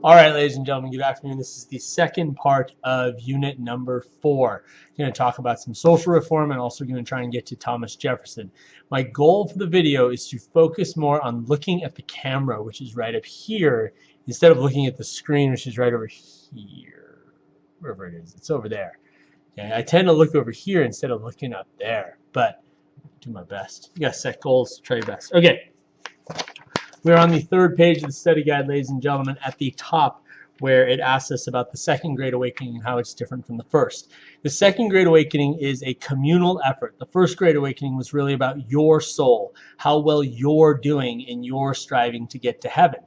All right, ladies and gentlemen, good afternoon. This is the second part of unit number 4. I'm going to talk about some social reform and also going to try and get to Thomas Jefferson. My goal for the video is to focus more on looking at the camera, which is right up here, instead of looking at the screen, which is right over here. Wherever it is, it's over there. Okay, I tend to look over here instead of looking up there, but I'll do my best. You got to set goals, try your best. Okay. We're on the third page of the study guide, ladies and gentlemen, at the top, where it asks us about the Second Great Awakening and how it's different from the first. The Second Great Awakening is a communal effort. The First Great Awakening was really about your soul, how well you're doing in your striving to get to heaven.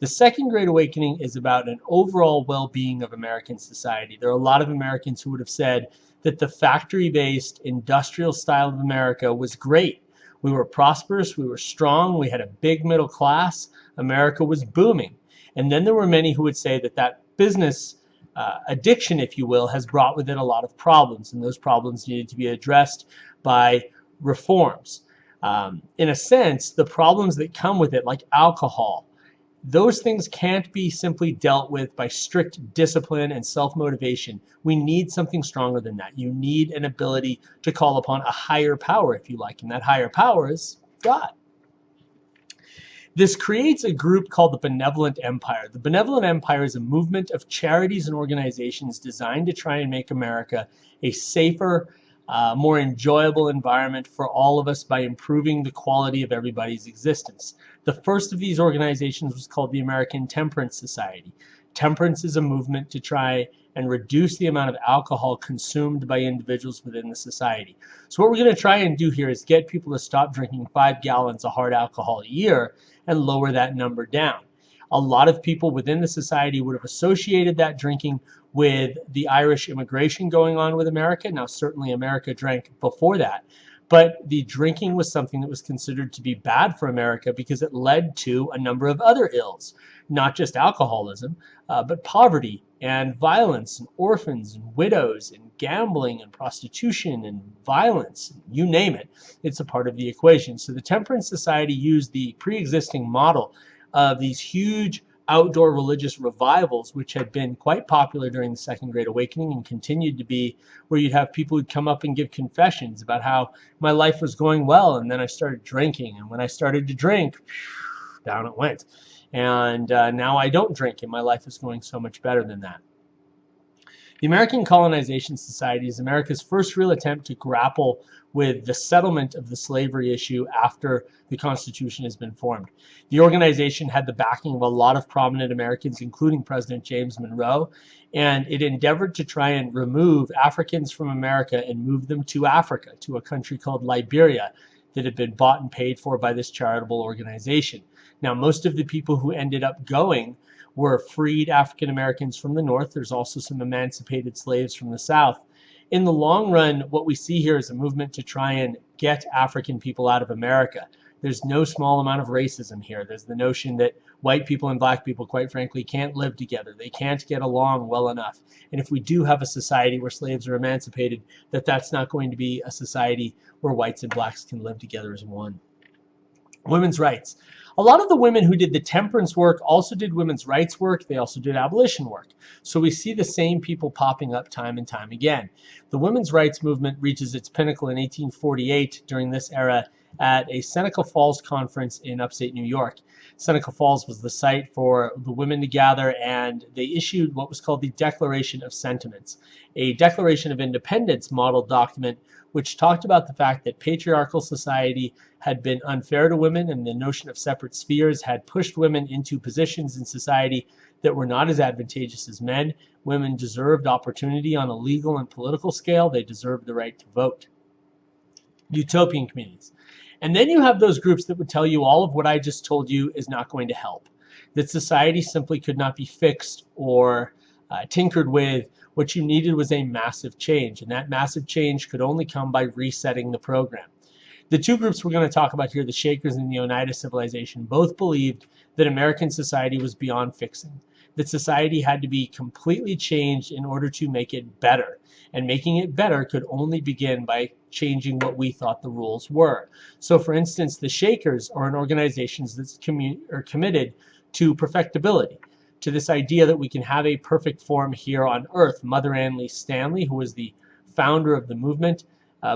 The Second Great Awakening is about an overall well-being of American society. There are a lot of Americans who would have said that the factory-based industrial style of America was great. We were prosperous, we were strong, we had a big middle class, America was booming. And then there were many who would say that that business addiction, if you will, has brought with it a lot of problems, and those problems needed to be addressed by reforms. In a sense, the problems that come with it, like alcohol, those things can't be simply dealt with by strict discipline and self-motivation. We need something stronger than that. You need an ability to call upon a higher power, if you like, and that higher power is God. This creates a group called the Benevolent Empire. The Benevolent Empire is a movement of charities and organizations designed to try and make America a safer, more enjoyable environment for all of us by improving the quality of everybody's existence. The first of these organizations was called the American Temperance Society. Temperance is a movement to try and reduce the amount of alcohol consumed by individuals within the society. So what we're going to try and do here is get people to stop drinking 5 gallons of hard alcohol a year and lower that number down. A lot of people within the society would have associated that drinking with the Irish immigration going on with America. Now, certainly America drank before that, but the drinking was something that was considered to be bad for America because it led to a number of other ills, not just alcoholism, but poverty and violence and orphans and widows and gambling and prostitution and violence, you name it. It's a part of the equation. So the Temperance Society used the pre-existing model of these huge outdoor religious revivals, which had been quite popular during the Second Great Awakening and continued to be, where you'd have people who'd come up and give confessions about how my life was going well, and then I started drinking, and when I started to drink, down it went. And now I don't drink, and my life is going so much better than that. The American Colonization Society is America's first real attempt to grapple with the settlement of the slavery issue after the Constitution has been formed. The organization had the backing of a lot of prominent Americans, including President James Monroe, and it endeavored to try and remove Africans from America and move them to Africa, to a country called Liberia that had been bought and paid for by this charitable organization. Now, most of the people who ended up going were freed African Americans from the North. There's also some emancipated slaves from the South. In the long run, what we see here is a movement to try and get African people out of America. There's no small amount of racism here. There's the notion that white people and black people, quite frankly, can't live together. They can't get along well enough. And if we do have a society where slaves are emancipated, that's not going to be a society where whites and blacks can live together as one. Women's rights. A lot of the women who did the temperance work also did women's rights work. They also did abolition work. So we see the same people popping up time and time again. The women's rights movement reaches its pinnacle in 1848 during this era at a Seneca Falls conference in upstate New York. Seneca Falls was the site for the women to gather, and they issued what was called the Declaration of Sentiments, a Declaration of Independence model document which talked about the fact that patriarchal society had been unfair to women, and the notion of separate spheres had pushed women into positions in society that were not as advantageous as men. Women deserved opportunity on a legal and political scale. They deserved the right to vote. Utopian communities. And then you have those groups that would tell you all of what I just told you is not going to help, that society simply could not be fixed or tinkered with. What you needed was a massive change, and that massive change could only come by resetting the program. The two groups we're going to talk about here, the Shakers and the Oneida Civilization, both believed that American society was beyond fixing, that society had to be completely changed in order to make it better. And making it better could only begin by changing what we thought the rules were. So for instance, the Shakers are an organization that's committed to perfectibility, to this idea that we can have a perfect form here on earth. Mother Ann Lee Stanley, who was the founder of the movement,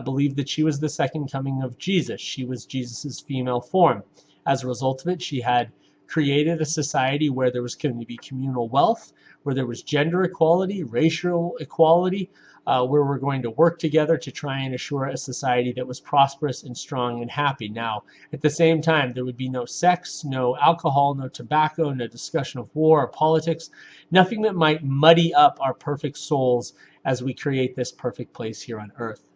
believed that she was the second coming of Jesus. She was Jesus's female form. As a result of it, she had created a society where there was going to be communal wealth, where there was gender equality, racial equality, where we're going to work together to try and assure a society that was prosperous and strong and happy. Now, at the same time, there would be no sex, no alcohol, no tobacco, no discussion of war or politics, nothing that might muddy up our perfect souls as we create this perfect place here on earth.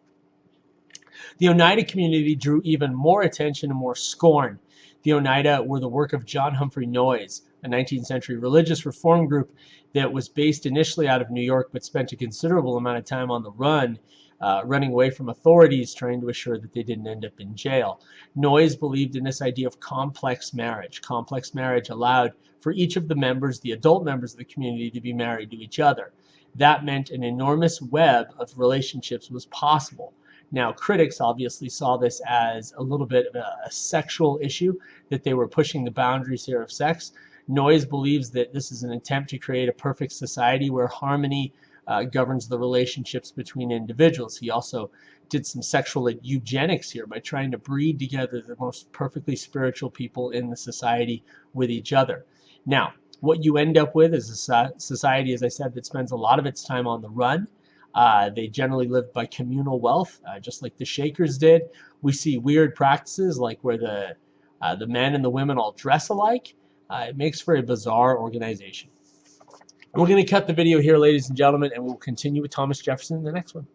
The Oneida community drew even more attention and more scorn. The Oneida were the work of John Humphrey Noyes, a 19th century religious reform group that was based initially out of New York but spent a considerable amount of time on the run, running away from authorities, trying to assure that they didn't end up in jail. Noyes believed in this idea of complex marriage. Complex marriage allowed for each of the members, the adult members of the community, to be married to each other. That meant an enormous web of relationships was possible. Now, critics obviously saw this as a little bit of a sexual issue, that they were pushing the boundaries here of sex. Noyes believes that this is an attempt to create a perfect society where harmony governs the relationships between individuals. He also did some sexual eugenics here by trying to breed together the most perfectly spiritual people in the society with each other. Now, what you end up with is a society, as I said, that spends a lot of its time on the run. They generally live by communal wealth, just like the Shakers did. We see weird practices like where the men and the women all dress alike. It makes for a bizarre organization. We're going to cut the video here, ladies and gentlemen, and we'll continue with Thomas Jefferson in the next one.